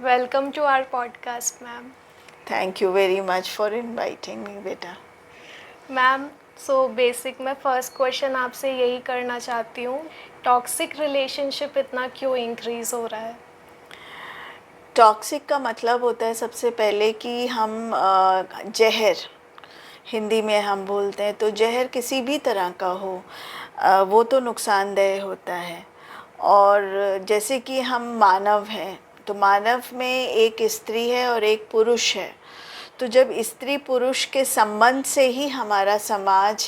Welcome to our podcast ma'am. Thank you very much for inviting me बेटा। Ma'am basic मैं first question आपसे यही करना चाहती हूँ, टॉक्सिक रिलेशनशिप इतना क्यों इंक्रीज़ हो रहा है? टॉक्सिक का मतलब होता है सबसे पहले कि हम जहर, हिंदी में हम बोलते हैं, तो जहर किसी भी तरह का हो वो तो नुकसानदेह होता है। और जैसे कि हम मानव हैं, तो मानव में एक स्त्री है और एक पुरुष है। तो जब स्त्री पुरुष के संबंध से ही हमारा समाज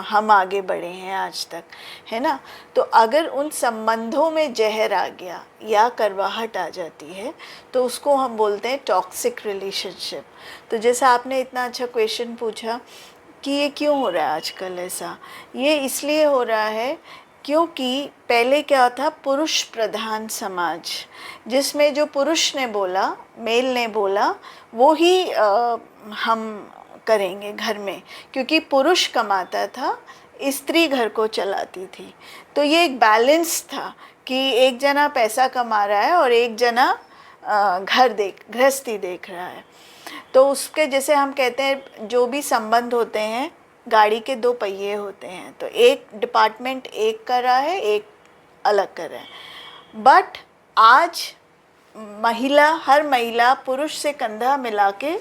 हम आगे बढ़े हैं आज तक, है ना। तो अगर उन संबंधों में जहर आ गया या करवाहट आ जाती है तो उसको हम बोलते हैं टॉक्सिक रिलेशनशिप। तो जैसा आपने इतना अच्छा क्वेश्चन पूछा कि ये क्यों हो रहा है आजकल ऐसा, ये इसलिए हो रहा है क्योंकि पहले क्या था, पुरुष प्रधान समाज, जिसमें जो पुरुष ने बोला, मेल ने बोला, वो ही हम करेंगे घर में, क्योंकि पुरुष कमाता था, स्त्री घर को चलाती थी। तो ये एक बैलेंस था कि एक जना पैसा कमा रहा है और एक जना गृहस्थी देख रहा है। तो उसके जैसे हम कहते हैं, जो भी संबंध होते हैं, गाड़ी के दो पहिए होते हैं, तो एक डिपार्टमेंट एक कर रहा है, एक अलग कर रहा है। बट आज हर महिला पुरुष से कंधा मिला के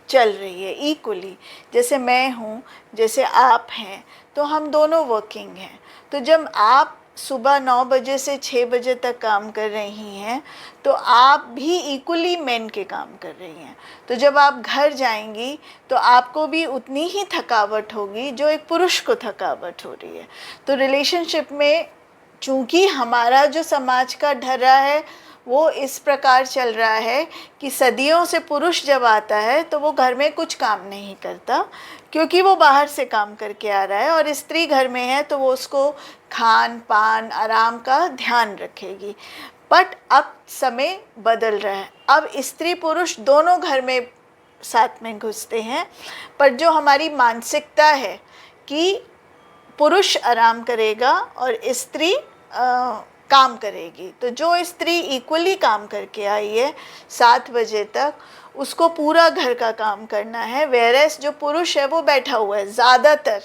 चल रही है इक्वली। जैसे मैं हूँ, जैसे आप हैं, तो हम दोनों वर्किंग हैं। तो जब आप सुबह 9 बजे से 6 बजे तक काम कर रही हैं, तो आप भी इक्वली मेन के काम कर रही हैं। तो जब आप घर जाएंगी तो आपको भी उतनी ही थकावट होगी जो एक पुरुष को थकावट हो रही है। तो रिलेशनशिप में चूँकि हमारा जो समाज का ढर्रा है वो इस प्रकार चल रहा है कि सदियों से पुरुष जब आता है तो वो घर में कुछ काम नहीं करता, क्योंकि वो बाहर से काम करके आ रहा है, और स्त्री घर में है तो वो उसको खान पान आराम का ध्यान रखेगी। बट अब समय बदल रहा है, अब स्त्री पुरुष दोनों घर में साथ में घुसते हैं। पर जो हमारी मानसिकता है कि पुरुष आराम करेगा और स्त्री काम करेगी, तो जो स्त्री इक्वली काम करके आई है 7 बजे तक, उसको पूरा घर का काम करना है, वेयरएस जो पुरुष है वो बैठा हुआ है। ज़्यादातर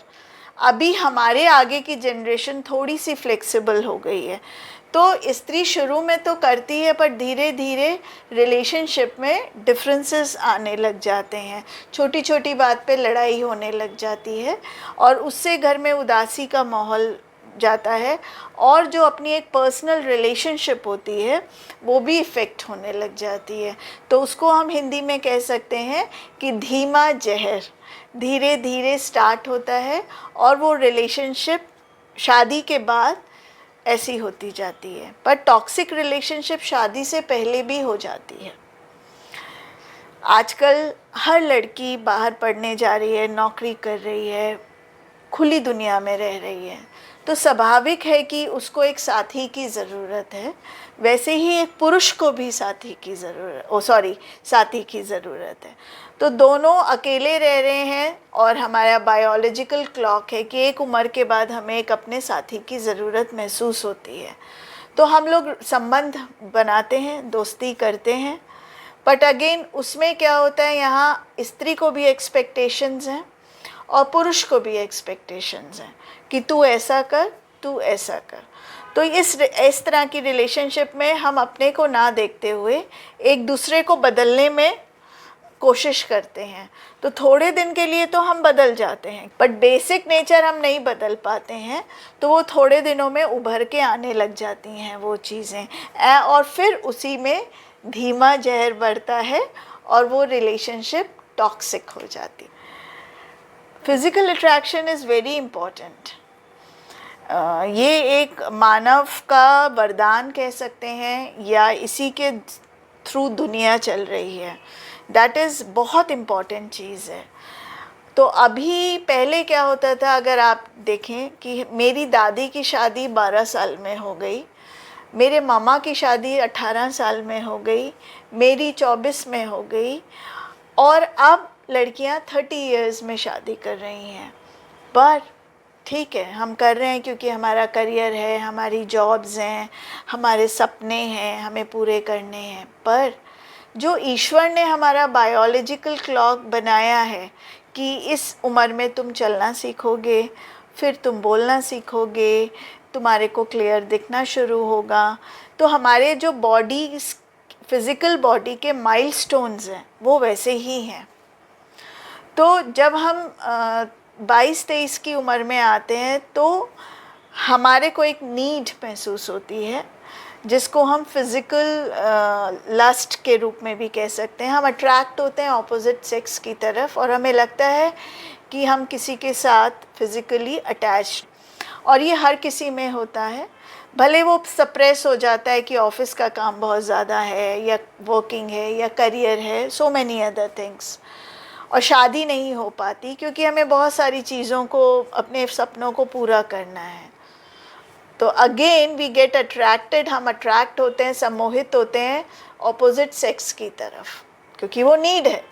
अभी हमारे आगे की जनरेशन थोड़ी सी फ्लेक्सिबल हो गई है, तो स्त्री शुरू में तो करती है, पर धीरे धीरे रिलेशनशिप में डिफरेंसेस आने लग जाते हैं, छोटी छोटी बात पे लड़ाई होने लग जाती है, और उससे घर में उदासी का माहौल जाता है, और जो अपनी एक पर्सनल रिलेशनशिप होती है वो भी इफ़ेक्ट होने लग जाती है। तो उसको हम हिंदी में कह सकते हैं कि धीमा जहर धीरे धीरे स्टार्ट होता है, और वो रिलेशनशिप शादी के बाद ऐसी होती जाती है। पर टॉक्सिक रिलेशनशिप शादी से पहले भी हो जाती है। आजकल हर लड़की बाहर पढ़ने जा रही है, नौकरी कर रही है, खुली दुनिया में रह रही है, तो स्वाभाविक है कि उसको एक साथी की ज़रूरत है। वैसे ही एक पुरुष को भी साथी की ज़रूरत है। तो दोनों अकेले रह रहे हैं, और हमारा बायोलॉजिकल क्लॉक है कि एक उम्र के बाद हमें एक अपने साथी की ज़रूरत महसूस होती है। तो हम लोग संबंध बनाते हैं, दोस्ती करते हैं। बट अगेन उसमें क्या होता है, यहाँ स्त्री को भी एक्सपेक्टेशंस हैं और पुरुष को भी एक्सपेक्टेशंस हैं कि तू ऐसा कर, तू ऐसा कर। तो इस तरह की रिलेशनशिप में हम अपने को ना देखते हुए एक दूसरे को बदलने में कोशिश करते हैं। तो थोड़े दिन के लिए तो हम बदल जाते हैं, बट बेसिक नेचर हम नहीं बदल पाते हैं, तो वो थोड़े दिनों में उभर के आने लग जाती हैं वो चीज़ें, और फिर उसी में धीमा जहर बढ़ता है और वो रिलेशनशिप टॉक्सिक हो जाती है। Physical attraction is very important. ये एक मानव का वरदान कह सकते हैं, या इसी के थ्रू दुनिया चल रही है। दैट इज़ बहुत इम्पॉर्टेंट चीज़ है। तो अभी पहले क्या होता था, अगर आप देखें कि मेरी दादी की शादी 12 साल में हो गई, मेरे मामा की शादी 18 साल में हो गई, मेरी 24 में हो गई, और अब लड़कियां 30 इयर्स में शादी कर रही हैं। पर ठीक है, हम कर रहे हैं क्योंकि हमारा करियर है, हमारी जॉब्स हैं, हमारे सपने हैं, हमें पूरे करने हैं। पर जो ईश्वर ने हमारा बायोलॉजिकल क्लॉक बनाया है कि इस उम्र में तुम चलना सीखोगे, फिर तुम बोलना सीखोगे, तुम्हारे को क्लियर दिखना शुरू होगा, तो हमारे जो बॉडी, फिज़िकल बॉडी के माइलस्टोन्स हैं वो वैसे ही हैं। तो जब हम 22-23 की उम्र में आते हैं तो हमारे को एक नीड महसूस होती है जिसको हम फिज़िकल लस्ट के रूप में भी कह सकते हैं। हम अट्रैक्ट होते हैं ऑपोजिट सेक्स की तरफ और हमें लगता है कि हम किसी के साथ फिज़िकली अटैच्ड, और ये हर किसी में होता है। भले वो सप्रेस हो जाता है कि ऑफिस का काम बहुत ज़्यादा है या वर्किंग है या करियर है, सो मैनी अदर थिंग्स, और शादी नहीं हो पाती क्योंकि हमें बहुत सारी चीज़ों को, अपने सपनों को पूरा करना है। तो अगेन वी गेट अट्रैक्टेड, हम अट्रैक्ट होते हैं, सम्मोहित होते हैं ऑपोजिट सेक्स की तरफ क्योंकि वो नीड है।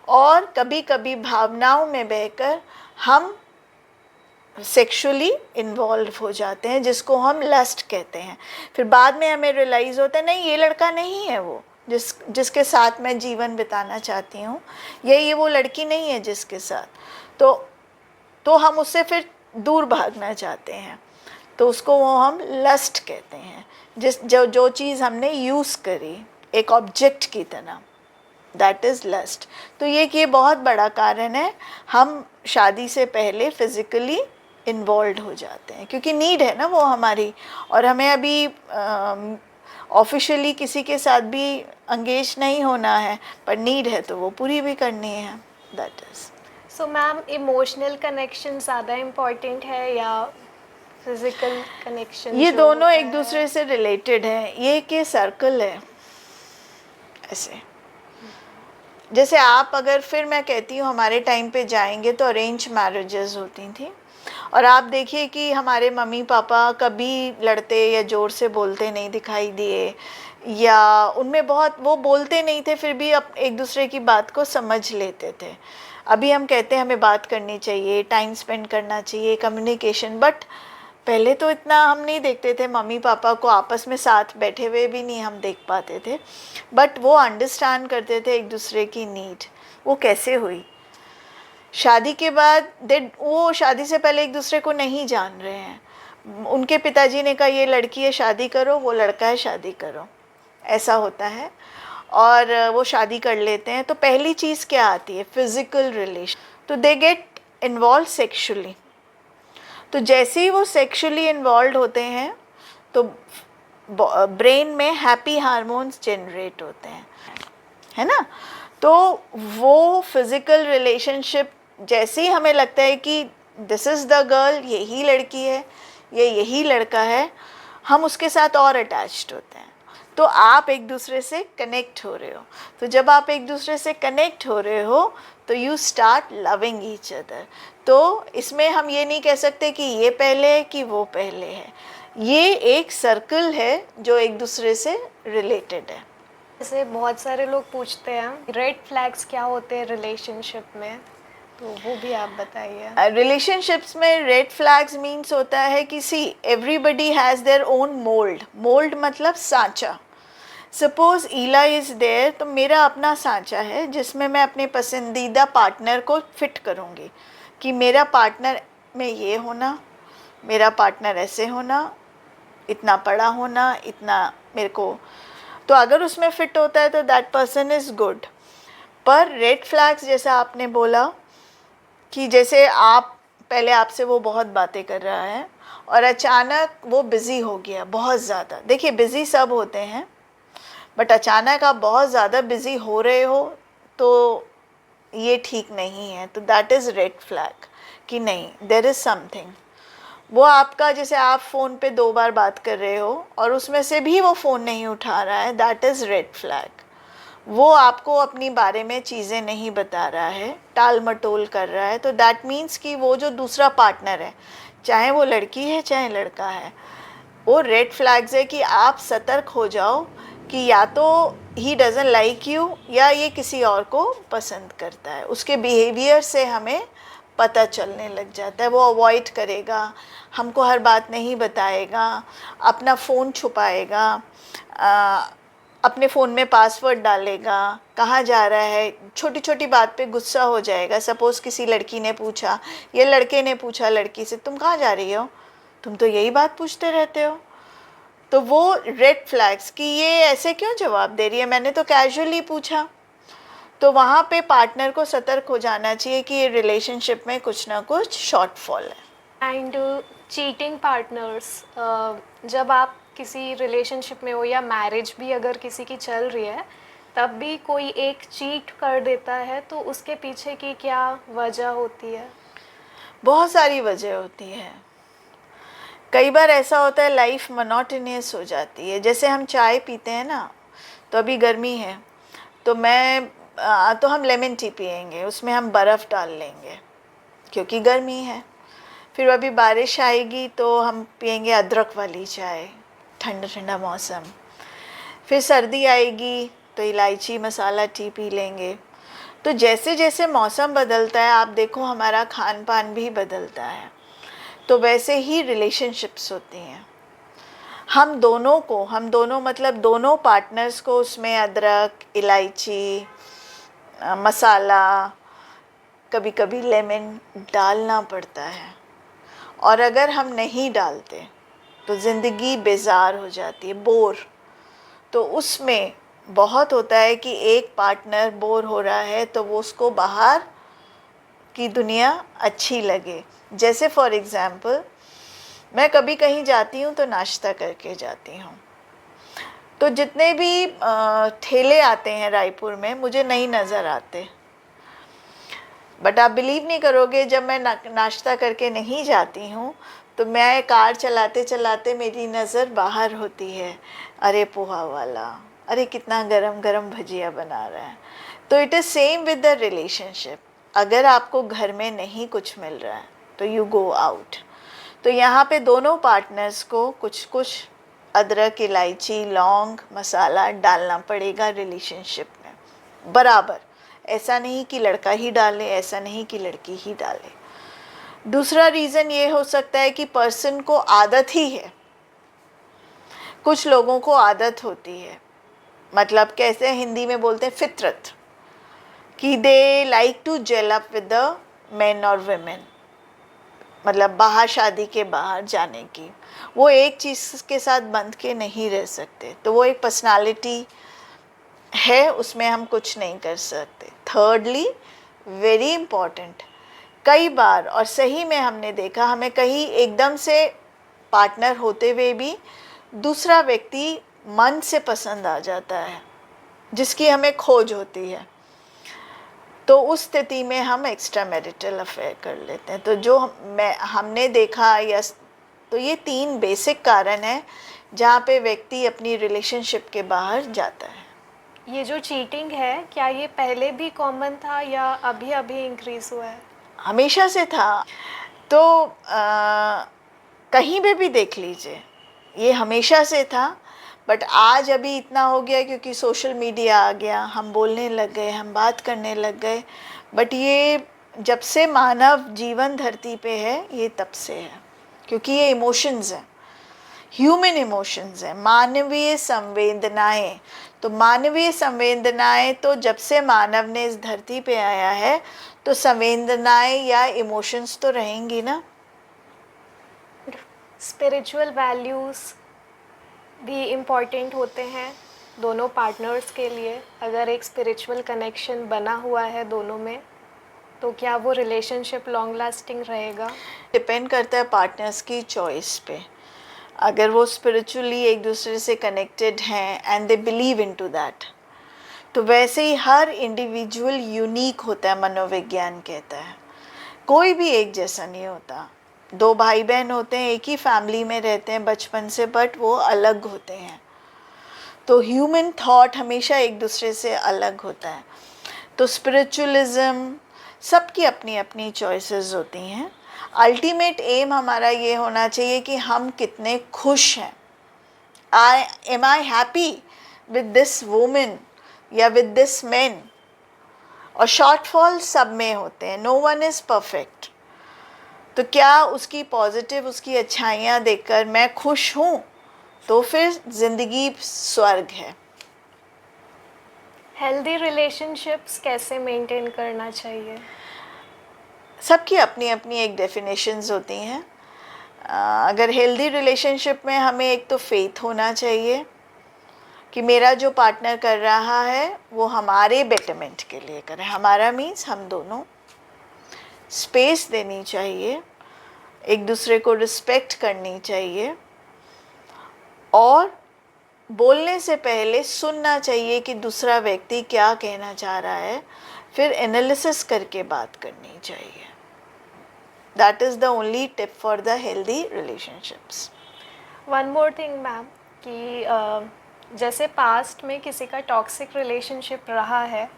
और कभी कभी भावनाओं में बहकर हम सेक्सुअली इन्वॉल्व हो जाते हैं जिसको हम लस्ट कहते हैं। फिर बाद में हमें रियलाइज़ होता है नहीं, ये लड़का नहीं है वो जिसके साथ मैं जीवन बिताना चाहती हूँ, ये वो लड़की नहीं है जिसके साथ, तो हम उससे फिर दूर भागना चाहते हैं। तो उसको वो हम लस्ट कहते हैं, जो चीज़ हमने यूज़ करी एक ऑब्जेक्ट की तरह, दैट इज़ लस्ट। तो ये बहुत बड़ा कारण है, हम शादी से पहले फिज़िकली इन्वॉल्व हो जाते हैं क्योंकि नीड है ना वो हमारी, और हमें अभी ऑफिशियली किसी के साथ भी एंगेज नहीं होना है, पर नीड है तो वो पूरी भी करनी है, that is. So ma'am, emotional connection ज़्यादा इम्पोर्टेंट है या फिज़िकल कनेक्शन? ये दोनों एक दूसरे से रिलेटेड हैं, ये कि सर्कल है ऐसे। जैसे आप अगर, फिर मैं कहती हूँ हमारे टाइम पे जाएंगे तो अरेंज मैरिजेस होती थी, और आप देखिए कि हमारे मम्मी पापा कभी लड़ते या ज़ोर से बोलते नहीं दिखाई दिए, या उनमें बहुत, वो बोलते नहीं थे फिर भी एक दूसरे की बात को समझ लेते थे। अभी हम कहते हैं हमें बात करनी चाहिए, टाइम स्पेंड करना चाहिए, कम्युनिकेशन, बट पहले तो इतना हम नहीं देखते थे, मम्मी पापा को आपस में साथ बैठे हुए भी नहीं हम देख पाते थे, बट वो अंडरस्टैंड करते थे एक दूसरे की नीड। वो कैसे हुई? शादी के बाद वो शादी से पहले एक दूसरे को नहीं जान रहे हैं, उनके पिताजी ने कहा ये लड़की है शादी करो, वो लड़का है शादी करो, ऐसा होता है, और वो शादी कर लेते हैं। तो पहली चीज़ क्या आती है? Physical relation. तो दे गेट इन्वॉल्व सेक्शुअली। तो जैसे ही वो सेक्शुअली इन्वॉल्व होते हैं तो ब्रेन में हैप्पी हार्मोन्स जनरेट होते हैं, है ना। तो वो फिज़िकल रिलेशनशिप, जैसे ही हमें लगता है कि दिस इज़ द गर्ल, यही लड़की है, यही लड़का है, हम उसके साथ और अटैच्ड होते हैं। तो आप एक दूसरे से कनेक्ट हो रहे हो, तो जब आप एक दूसरे से कनेक्ट हो रहे हो तो you start loving each other. तो इसमें हम ये नहीं कह सकते कि ये पहले है कि वो पहले है, ये एक सर्कल है जो एक दूसरे से रिलेटेड है। जैसे बहुत सारे लोग पूछते हैं रेड फ्लैग्स क्या होते हैं रिलेशनशिप में, तो वो भी आप बताइए। रिलेशनशिप्स में रेड फ्लैग्स मीन्स होता है कि see everybody has their own mould. Mould मतलब सांचा। सपोज़ ईला इज़ देयर, तो मेरा अपना सांचा है जिसमें मैं अपने पसंदीदा पार्टनर को फिट करूँगी कि मेरा पार्टनर में ये होना, मेरा पार्टनर ऐसे होना, इतना बड़ा होना, इतना मेरे को, तो अगर उसमें फिट होता है तो दैट पर्सन इज़ गुड। पर रेड फ्लैग्स, जैसा आपने बोला कि जैसे आप पहले आपसे वो बहुत बातें कर रहा है और अचानक वो बिज़ी हो गया बहुत ज़्यादा। देखिए बिज़ी सब होते हैं, बट अचानक आप बहुत ज़्यादा बिज़ी हो रहे हो तो ये ठीक नहीं है। तो दैट इज़ रेड फ्लैग कि नहीं, देयर इज़ समथिंग। वो आपका, जैसे आप फ़ोन पे 2 बार बात कर रहे हो और उसमें से भी वो फ़ोन नहीं उठा रहा है, दैट इज़ रेड फ्लैग। वो आपको अपनी बारे में चीज़ें नहीं बता रहा है, टाल मटोल कर रहा है, तो दैट मीन्स कि वो जो दूसरा पार्टनर है, चाहे वो लड़की है चाहे लड़का है, वो रेड फ्लैग्स है कि आप सतर्क हो जाओ कि या तो ही डजंट लाइक यू या ये किसी और को पसंद करता है। उसके बिहेवियर से हमें पता चलने लग जाता है। वो अवॉइड करेगा, हमको हर बात नहीं बताएगा, अपना फ़ोन छुपाएगा, अपने फ़ोन में पासवर्ड डालेगा, कहाँ जा रहा है, छोटी छोटी बात पे गुस्सा हो जाएगा। सपोज़ किसी लड़की ने पूछा या लड़के ने पूछा लड़की से, तुम कहाँ जा रही हो, तुम तो यही बात पूछते रहते हो। तो वो रेड फ्लैग्स कि ये ऐसे क्यों जवाब दे रही है, मैंने तो कैजुअली पूछा। तो वहाँ पे पार्टनर को सतर्क हो जाना चाहिए कि ये रिलेशनशिप में कुछ ना कुछ शॉर्टफॉल है। एंड चीटिंग पार्टनर्स, जब आप किसी रिलेशनशिप में हो या मैरिज भी अगर किसी की चल रही है, तब भी कोई एक चीट कर देता है, तो उसके पीछे की क्या वजह होती है? बहुत सारी वजह होती है। कई बार ऐसा होता है लाइफ मोनोटोनियस हो जाती है। जैसे हम चाय पीते हैं ना, तो अभी गर्मी है तो तो हम लेमन टी पियेंगे, उसमें हम बर्फ़ डाल लेंगे क्योंकि गर्मी है। फिर अभी बारिश आएगी तो हम पियेंगे अदरक वाली चाय, ठंडा ठंडा मौसम। फिर सर्दी आएगी तो इलायची मसाला टी पी लेंगे। तो जैसे जैसे मौसम बदलता है, आप देखो हमारा खान पान भी बदलता है। तो वैसे ही रिलेशनशिप्स होती हैं। हम दोनों मतलब दोनों पार्टनर्स को उसमें अदरक, इलायची, मसाला, कभी कभी लेमन डालना पड़ता है। और अगर हम नहीं डालते तो ज़िंदगी बेजार हो जाती है, बोर। तो उसमें बहुत होता है कि एक पार्टनर बोर हो रहा है तो वो उसको बाहर की दुनिया अच्छी लगे। जैसे फॉर एग्ज़ाम्पल, मैं कभी कहीं जाती हूँ तो नाश्ता करके जाती हूँ। तो जितने भी ठेले आते हैं रायपुर में मुझे नहीं नज़र आते। बट आप बिलीव नहीं करोगे, जब मैं नाश्ता करके नहीं जाती हूँ तो मैं कार चलाते चलाते मेरी नज़र बाहर होती है। अरे पोहा वाला, अरे कितना गरम गरम भजिया बना रहा है। तो it is same with the relationship. अगर आपको घर में नहीं कुछ मिल रहा है तो यू गो आउट। तो यहाँ पे दोनों पार्टनर्स को कुछ कुछ अदरक, इलायची, लौंग, मसाला डालना पड़ेगा रिलेशनशिप में बराबर। ऐसा नहीं कि लड़का ही डाले, ऐसा नहीं कि लड़की ही डाले। दूसरा रीज़न ये हो सकता है कि पर्सन को आदत ही है। कुछ लोगों को आदत होती है, मतलब कैसे हिंदी में बोलते हैं फितरत, कि they like to gel up with the men और वुमेन। मतलब बाहर, शादी के बाहर जाने की, वो एक चीज़ के साथ बंध के नहीं रह सकते। तो वो एक पर्सनालिटी है, उसमें हम कुछ नहीं कर सकते। थर्डली, वेरी इम्पॉर्टेंट, कई बार और सही में हमने देखा, हमें कहीं एकदम से पार्टनर होते हुए भी दूसरा व्यक्ति मन से पसंद आ जाता है, जिसकी हमें खोज होती है। तो उस स्थिति में हम एक्स्ट्रा मैरिटल अफेयर कर लेते हैं। तो जो हमने देखा, या तो ये 3 बेसिक कारण हैं जहाँ पे व्यक्ति अपनी रिलेशनशिप के बाहर जाता है। ये जो चीटिंग है, क्या ये पहले भी कॉमन था या अभी अभी इंक्रीज़ हुआ है? हमेशा से था। तो कहीं भी देख लीजिए, ये हमेशा से था। बट आज अभी इतना हो गया क्योंकि सोशल मीडिया आ गया, हम बोलने लग गए, हम बात करने लग गए। बट ये जब से मानव जीवन धरती पे है, ये तब से है, क्योंकि ये इमोशंस हैं, ह्यूमन इमोशंस हैं, मानवीय संवेदनाएं। तो मानवीय संवेदनाएं तो जब से मानव ने इस धरती पे आया है, तो संवेदनाएं या इमोशंस तो रहेंगी ना। स्पिरिचुअल वैल्यूज़ भी इम्पॉर्टेंट होते हैं दोनों पार्टनर्स के लिए। अगर एक स्पिरिचुअल कनेक्शन बना हुआ है दोनों में, तो क्या वो रिलेशनशिप लॉन्ग लास्टिंग रहेगा? डिपेंड करता है पार्टनर्स की चॉइस पे। अगर वो स्पिरिचुअली एक दूसरे से कनेक्टेड हैं and they believe in to that, तो वैसे ही हर इंडिविजुअल यूनिक होता है, मनोविज्ञान कहता है। कोई भी एक जैसा नहीं होता। 2 भाई बहन होते हैं, एक ही फैमिली में रहते हैं बचपन से, बट वो अलग होते हैं। तो ह्यूमन थॉट हमेशा एक दूसरे से अलग होता है। तो स्पिरिचुअलिज्म, सबकी अपनी अपनी चॉइसेस होती हैं। अल्टीमेट एम हमारा ये होना चाहिए कि हम कितने खुश हैं। Am I happy with this women या विद दिस मैन। और शॉर्टफॉल सब में होते हैं, नो वन इज़ परफेक्ट। तो क्या उसकी पॉजिटिव, उसकी अच्छाइयाँ देखकर मैं खुश हूँ, तो फिर ज़िंदगी स्वर्ग है। हेल्दी रिलेशनशिप्स कैसे मेंटेन करना चाहिए? सबकी अपनी अपनी एक डेफिनेशंस होती हैं। अगर हेल्दी रिलेशनशिप में हमें एक तो फेथ होना चाहिए कि मेरा जो पार्टनर कर रहा है वो हमारे बेटरमेंट के लिए करे। हमारा मीन्स हम दोनों। स्पेस देनी चाहिए, एक दूसरे को रिस्पेक्ट करनी चाहिए, और बोलने से पहले सुनना चाहिए कि दूसरा व्यक्ति क्या कहना चाह रहा है, फिर एनालिसिस करके बात करनी चाहिए। That is the only tip for the healthy relationships. One more thing ma'am, कि जैसे पास्ट में किसी का टॉक्सिक रिलेशनशिप रहा है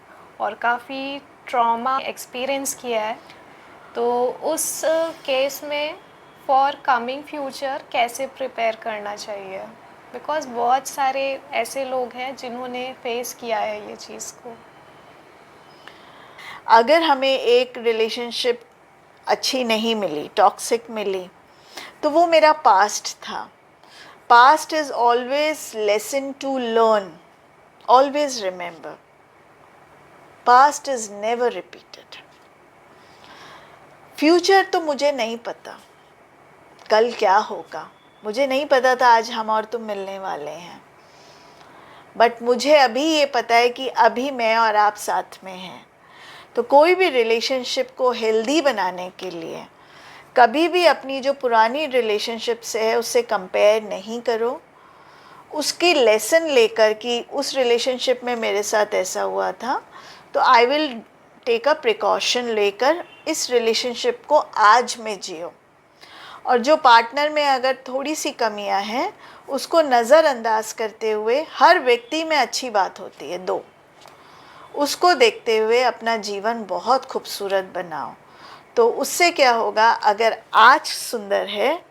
और काफ़ी ट्रॉमा एक्सपीरियंस किया है, तो उस केस में फॉर कमिंग फ्यूचर कैसे प्रिपेयर करना चाहिए? बिकॉज बहुत सारे ऐसे लोग हैं जिन्होंने फेस किया है ये चीज़ को। अगर हमें एक रिलेशनशिप अच्छी नहीं मिली, टॉक्सिक मिली, तो वो मेरा पास्ट था। Past is always lesson to learn, always remember, past is never repeated. Future तो मुझे नहीं पता कल क्या होगा, मुझे नहीं पता था आज हम और तुम मिलने वाले हैं, बट मुझे अभी ये पता है कि अभी मैं और आप साथ में हैं। तो कोई भी रिलेशनशिप को हेल्दी बनाने के लिए कभी भी अपनी जो पुरानी रिलेशनशिप से है उससे कंपेयर नहीं करो। उसकी लेसन लेकर कि उस रिलेशनशिप में मेरे साथ ऐसा हुआ था, तो I will take a precaution लेकर इस रिलेशनशिप को आज में जियो। और जो पार्टनर में अगर थोड़ी सी कमियां हैं उसको नज़रअंदाज करते हुए, हर व्यक्ति में अच्छी बात होती है दो, उसको देखते हुए अपना जीवन बहुत खूबसूरत बनाओ। तो उससे क्या होगा, अगर आज सुंदर है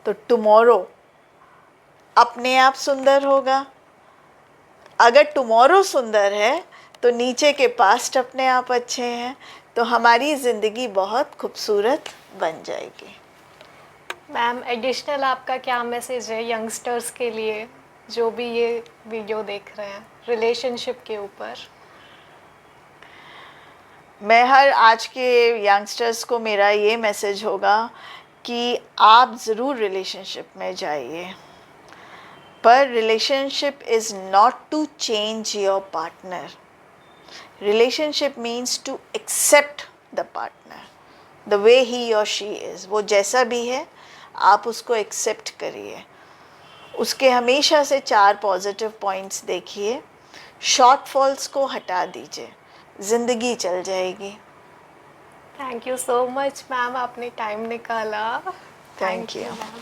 तो टुमारो अपने आप सुंदर होगा। अगर टुमारो सुंदर है तो नीचे के पास्ट अपने आप अच्छे हैं, तो हमारी ज़िंदगी बहुत खूबसूरत बन जाएगी। मैम, एडिशनल आपका क्या मैसेज है यंगस्टर्स के लिए जो भी ये वीडियो देख रहे हैं रिलेशनशिप के ऊपर? मैं हर आज के यंगस्टर्स को मेरा ये मैसेज होगा कि आप ज़रूर रिलेशनशिप में जाइए, पर relationship is not to change your partner. Relationship means to accept the partner the way he और शी इज़। वो जैसा भी है आप उसको एक्सेप्ट करिए, उसके हमेशा से 4 पॉजिटिव पॉइंट्स देखिए, शॉर्टफॉल्स को हटा दीजिए, ज़िंदगी चल जाएगी। Thank you so much ma'am, आपने टाइम निकाला। Thank you. मैम।